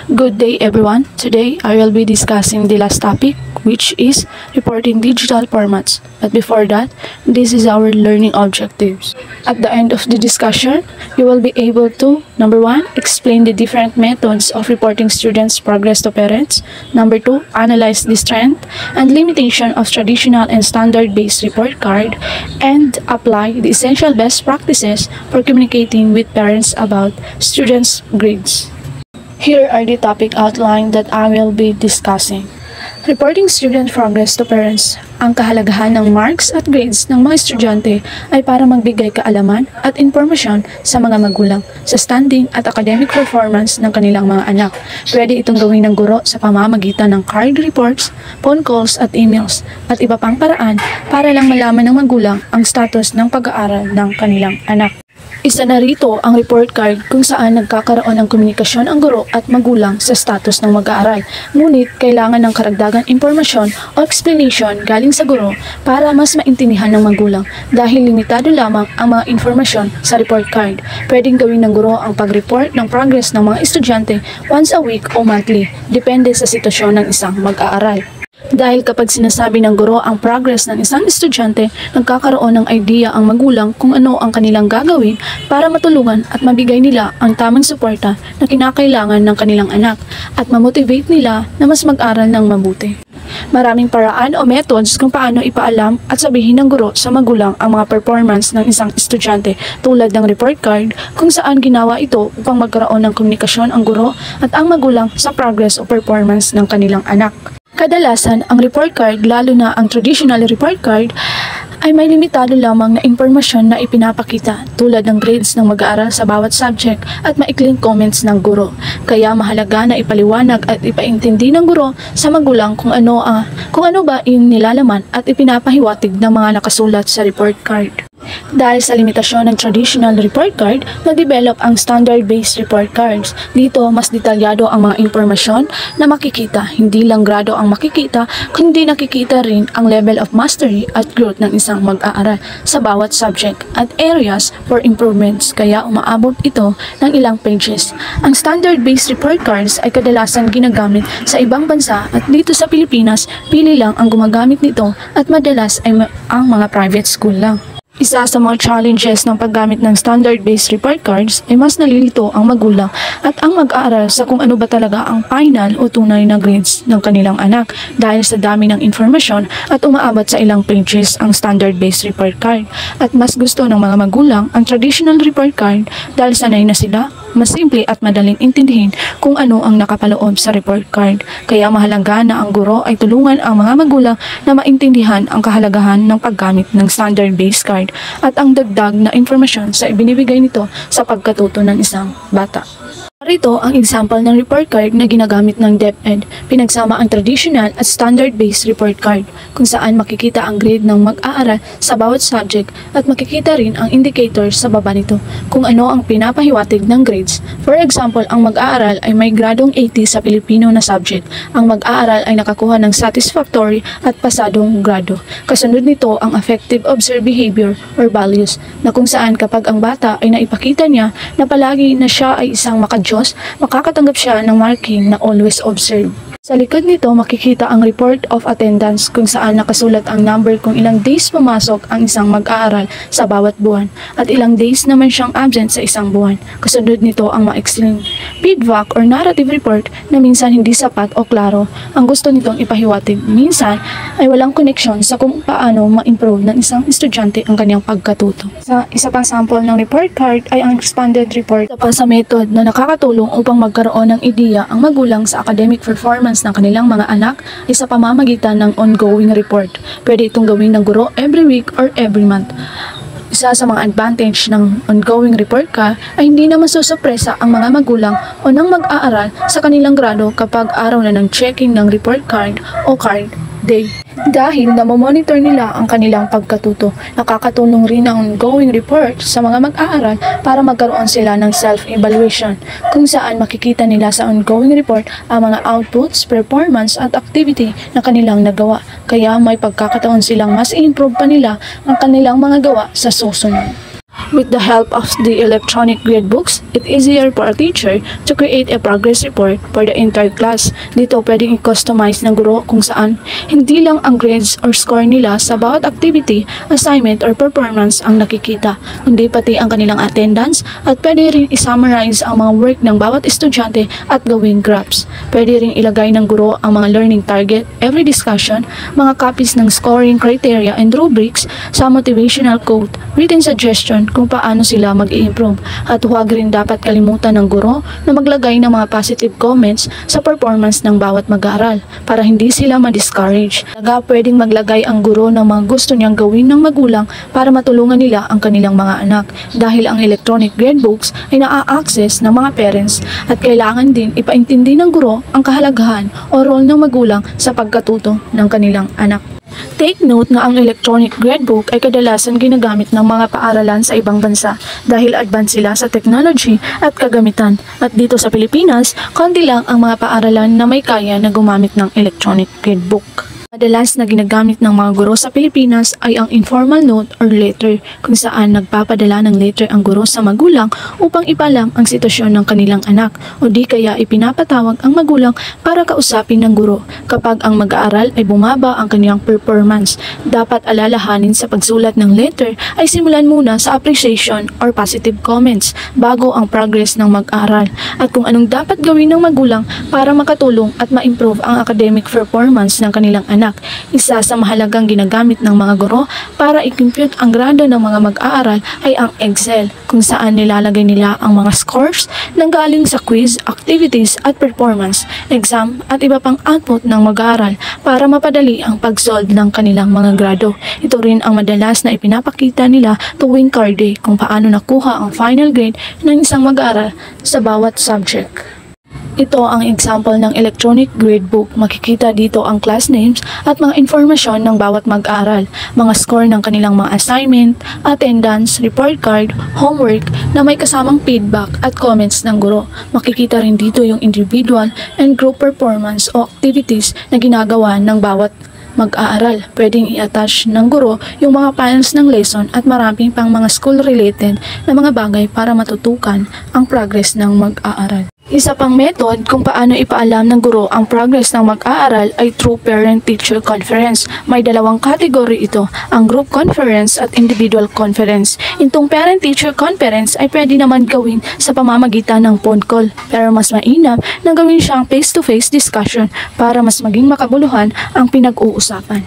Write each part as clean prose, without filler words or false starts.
Good day everyone. Today I will be discussing the last topic, which is reporting digital formats. But before that, this is our learning objectives. At the end of the discussion, you will be able to, number 1, explain the different methods of reporting students' progress to parents. Number 2, analyze the strength and limitation of traditional and standard-based report card, and apply the essential best practices for communicating with parents about students' grades. Here are the topic outline that I will be discussing. Reporting student progress to parents. Ang kahalagahan ng marks at grades ng mga estudyante ay para magbigay kaalaman at impormasyon sa mga magulang sa standing at academic performance ng kanilang mga anak. Pwede itong gawin ng guro sa pamamagitan ng card reports, phone calls at emails, at iba pang paraan para lang malaman ng magulang ang status ng pag-aaral ng kanilang anak. Isa na rito ang report card kung saan nagkakaroon ng komunikasyon ang guro at magulang sa status ng mag-aaral. Ngunit kailangan ng karagdagang impormasyon o explanation galing sa guro para mas maintindihan ng magulang dahil limitado lamang ang mga informasyon sa report card. Pwedeng gawin ng guro ang pag-report ng progress ng mga estudyante once a week o monthly, depende sa sitwasyon ng isang mag-aaral. Dahil kapag sinasabi ng guro ang progress ng isang estudyante, nagkakaroon ng idea ang magulang kung ano ang kanilang gagawin para matulungan at mabigay nila ang tamang suporta na kinakailangan ng kanilang anak at mamotivate nila na mas mag-aral ng mabuti. Maraming paraan o methods kung paano ipaalam at sabihin ng guro sa magulang ang mga performance ng isang estudyante, tulad ng report card kung saan ginawa ito upang magkaroon ng komunikasyon ang guro at ang magulang sa progress o performance ng kanilang anak. Kadalasan, ang report card, lalo na ang traditional report card, ay may limitado lamang na impormasyon na ipinapakita tulad ng grades ng mag-aaral sa bawat subject at maikling comments ng guro. Kaya mahalaga na ipaliwanag at ipaintindi ng guro sa magulang kung ano ba yung nilalaman at ipinapahiwatig ng mga nakasulat sa report card. Dahil sa limitasyon ng traditional report card, na-develop ang standard-based report cards. Dito, mas detalyado ang mga impormasyon na makikita. Hindi lang grado ang makikita, kundi nakikita rin ang level of mastery at growth ng isang mag-aaral sa bawat subject at areas for improvements, kaya umaabot ito ng ilang pages. Ang standard-based report cards ay kadalasan ginagamit sa ibang bansa at dito sa Pilipinas, pili lang ang gumagamit nito at madalas ay ang mga private school lang. Isa sa mga challenges ng paggamit ng standard-based report cards ay mas nalilito ang magulang at ang mag-aaral sa kung ano ba talaga ang final o tunay na grades ng kanilang anak dahil sa dami ng informasyon at umaabot sa ilang pages ang standard-based report card. At mas gusto ng mga magulang ang traditional report card dahil sanay na sila, mas simple at madaling intindihin kung ano ang nakapaloob sa report card. Kaya mahalaga na ang guro ay tulungan ang mga magulang na maintindihan ang kahalagahan ng paggamit ng standard-based card at ang dagdag na informasyon sa ibinibigay nito sa pagkatuto ng isang bata. Rito ang example ng report card na ginagamit ng DepEd. Pinagsama ang traditional at standard-based report card kung saan makikita ang grade ng mag-aaral sa bawat subject at makikita rin ang indicator sa baba nito kung ano ang pinapahiwatig ng grades. For example, ang mag-aaral ay may gradong 80 sa Pilipino na subject. Ang mag-aaral ay nakakuha ng satisfactory at pasadong grado. Kasunod nito ang affective observed behavior or values na kung saan kapag ang bata ay naipakita niya na palagi na siya ay isang makadyo, makakatanggap siya ng marking na always observe. Sa likod nito, makikita ang report of attendance kung saan nakasulat ang number kung ilang days pumasok ang isang mag-aaral sa bawat buwan at ilang days naman siyang absent sa isang buwan. Kasunod nito ang maikling feedback or narrative report na minsan hindi sapat o klaro ang gusto nitong ipahiwatig. Minsan ay walang connection sa kung paano ma-improve ng isang estudyante ang kanyang pagkatuto. Isa pang sample ng report card ay ang expanded report. Ito pa sa method na nakakatulong upang magkaroon ng ideya ang magulang sa academic performance ng kanilang mga anak ay sa pamamagitan ng ongoing report. Pwede itong gawin ng guro every week or every month. Isa sa mga advantage ng ongoing report card ay hindi na masusupresa ang mga magulang o ng mag-aaral sa kanilang grado kapag araw na ng checking ng report card o card day. Dahil namomonitor nila ang kanilang pagkatuto, nakakatulong rin ang ongoing report sa mga mag-aaral para magkaroon sila ng self-evaluation kung saan makikita nila sa ongoing report ang mga outputs, performance at activity na kanilang nagawa. Kaya may pagkakataon silang mas i-improve pa nila ang kanilang mga gawa sa susunod. With the help of the electronic gradebooks, it's easier for a teacher to create a progress report for the entire class. Dito pwedeng i-customize ng guro kung saan hindi lang ang grades or score nila sa bawat activity, assignment, or performance ang nakikita, kundi pati ang kanilang attendance at pwede rin i-summarize ang mga work ng bawat estudyante at gawing graphs. Pwede rin ilagay ng guro ang mga learning target, every discussion, mga copies ng scoring criteria and rubrics sa motivational quote, written suggestion kung paano sila mag-i-improve. At huwag rin dapat kalimutan ng guro na maglagay ng mga positive comments sa performance ng bawat mag-aaral para hindi sila ma-discourage. Pwedeng maglagay ang guro ng mga gusto niyang gawin ng magulang para matulungan nila ang kanilang mga anak dahil ang electronic gradebooks ay naa-access ng mga parents at kailangan din ipaintindi ng guro ang kahalagahan o role ng magulang sa pagkatuto ng kanilang anak. Take note na ang electronic gradebook ay kadalasan ginagamit ng mga paaralan sa ibang bansa dahil advance sila sa technology at kagamitan. At dito sa Pilipinas, konti lang ang mga paaralan na may kaya na gumamit ng electronic gradebook. Madalas na ginagamit ng mga guro sa Pilipinas ay ang informal note or letter kung saan nagpapadala ng letter ang guro sa magulang upang ipalam ang sitwasyon ng kanilang anak o di kaya ipinapatawag ang magulang para kausapin ng guro kapag ang mag-aaral ay bumaba ang kanilang performance. Dapat alalahanin sa pagsulat ng letter ay simulan muna sa appreciation or positive comments bago ang progress ng mag-aaral at kung anong dapat gawin ng magulang para makatulong at ma-improve ang academic performance ng kanilang anak. Isa sa mahalagang ginagamit ng mga guro para i-compute ang grado ng mga mag-aaral ay ang Excel, kung saan nilalagay nila ang mga scores nang galing sa quiz, activities at performance, exam at iba pang output ng mag-aaral para mapadali ang pag-solve ng kanilang mga grado. Ito rin ang madalas na ipinapakita nila tuwing card day kung paano nakuha ang final grade ng isang mag-aaral sa bawat subject. Ito ang example ng electronic gradebook. Makikita dito ang class names at mga informasyon ng bawat mag-aaral, mga score ng kanilang mga assignment, attendance, report card, homework na may kasamang feedback at comments ng guro. Makikita rin dito yung individual and group performance o activities na ginagawa ng bawat mag-aaral. Pwedeng i-attach ng guro yung mga files ng lesson at maraming pang mga school-related na mga bagay para matutukan ang progress ng mag-aaral. Isa pang method kung paano ipaalam ng guro ang progress ng mag-aaral ay through parent-teacher conference. May dalawang kategory ito, ang group conference at individual conference. Itong parent-teacher conference ay pwede naman gawin sa pamamagitan ng phone call, pero mas mainam na gawin siyang face-to-face discussion para mas maging makabuluhan ang pinag-uusapan.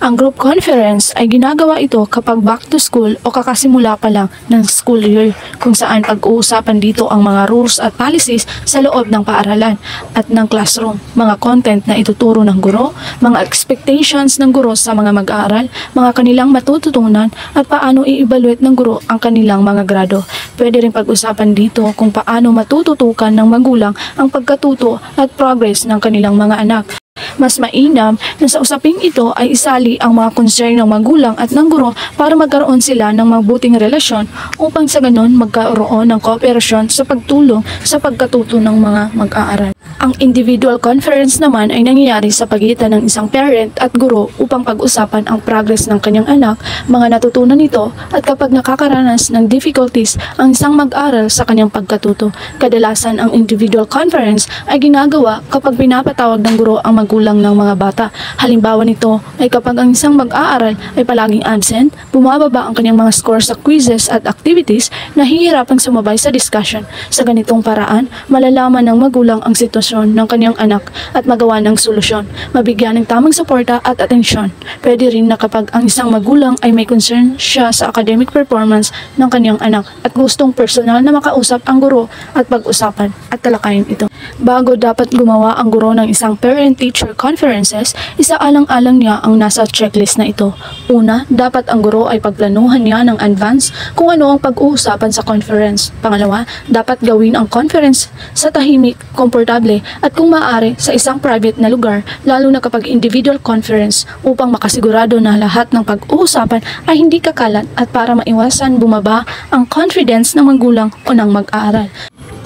Ang group conference ay ginagawa ito kapag back to school o kakasimula pa lang ng school year, kung saan pag-uusapan dito ang mga rules at policies sa loob ng paaralan at ng classroom, mga content na ituturo ng guro, mga expectations ng guro sa mga mag-aaral, mga kanilang matututunan at paano i-evaluate ng guro ang kanilang mga grado. Pwede rin pag-usapan dito kung paano matututukan ng magulang ang pagkatuto at progress ng kanilang mga anak. Mas mainam na sa usaping ito ay isali ang mga concern ng magulang at ng guro para magkaroon sila ng mabuting relasyon upang sa ganon magkaroon ng kooperasyon sa pagtulong sa pagkatuto ng mga mag-aaral. Ang individual conference naman ay nangyayari sa pagitan ng isang parent at guro upang pag-usapan ang progress ng kanyang anak, mga natutunan nito at kapag nakakaranas ng difficulties ang isang mag-aaral sa kanyang pagkatuto. Kadalasan ang individual conference ay ginagawa kapag pinapatawag ng guro ang magulang ng mga bata. Halimbawa nito ay kapag ang isang mag-aaral ay palaging absent, bumababa ang kanyang mga scores sa quizzes at activities, nahihirapang sumabay sa discussion. Sa ganitong paraan, malalaman ng magulang ang sitwasyon ng kanyang anak at magawa ng solusyon, mabigyan ng tamang suporta at atensyon. Pwede rin na kapag ang isang magulang ay may concern siya sa academic performance ng kanyang anak at gustong personal na makausap ang guro at pag-usapan at talakayin ito. Bago dapat gumawa ang guro ng isang parent-teacher conferences, isaalang-alang niya ang nasa checklist na ito. Una, dapat ang guro ay pagplanuhan niya ng advance kung ano ang pag-uusapan sa conference. Pangalawa, dapat gawin ang conference sa tahimik, komportable at kung maaari sa isang private na lugar, lalo na kapag individual conference, upang makasigurado na lahat ng pag-uusapan ay hindi kakalat at para maiwasan bumaba ang confidence ng magulang o ng mag-aaral.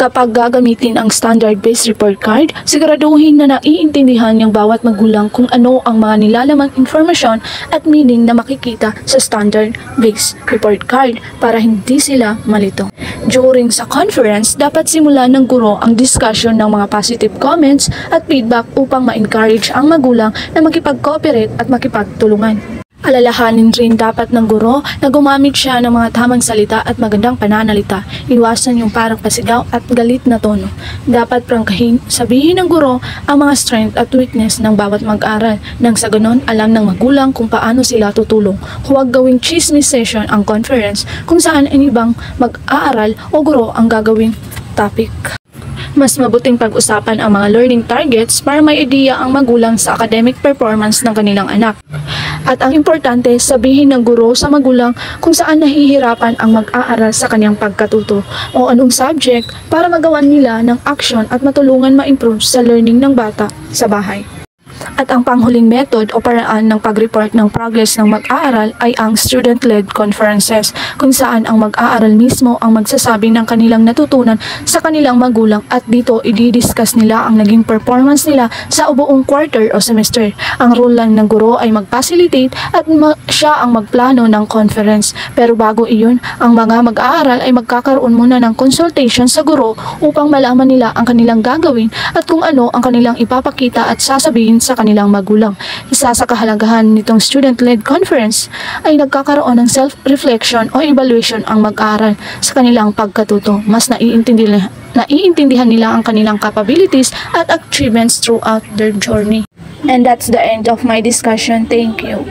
Kapag gagamitin ang standard-based report card, siguraduhin na naiintindihan ng bawat magulang kung ano ang mga nilalamang informasyon at meaning na makikita sa standard-based report card para hindi sila malito. During sa conference, dapat simulan ng guro ang discussion ng mga positive comments at feedback upang ma-encourage ang magulang na makipag-cooperate at makipagtulungan. Alalahanin rin dapat ng guro na gumamit siya ng mga tamang salita at magandang pananalita. Iwasan yung parang pasigaw at galit na tono. Dapat prangkahin, sabihin ng guro ang mga strength at weakness ng bawat mag-aral nang sa ganon alam ng magulang kung paano sila tutulong. Huwag gawing chismis session ang conference kung saan ang ibang mag-aaral o guro ang gagawing topic. Mas mabuting pag-usapan ang mga learning targets para may ideya ang magulang sa academic performance ng kanilang anak. At ang importante, sabihin ng guro sa magulang kung saan nahihirapan ang mag-aaral sa kanyang pagkatuto o anong subject para magawan nila ng action at matulungan ma-improve sa learning ng bata sa bahay. At ang panghuling method o paraan ng pag-report ng progress ng mag-aaral ay ang student-led conferences kung saan ang mag-aaral mismo ang magsasabi ng kanilang natutunan sa kanilang magulang at dito i-discuss nila ang naging performance nila sa buong quarter o semester. Ang role lang ng guro ay mag-facilitate at siya ang magplano ng conference. Pero bago iyon, ang mga mag-aaral ay magkakaroon muna ng consultation sa guro upang malaman nila ang kanilang gagawin at kung ano ang kanilang ipapakita at sasabihin sa kanilang magulang. Isa sa kahalagahan nitong student-led conference ay nagkakaroon ng self-reflection o evaluation ang mag-aaral sa kanilang pagkatuto. Mas naiintindihan nila ang kanilang capabilities at achievements throughout their journey. And that's the end of my discussion. Thank you.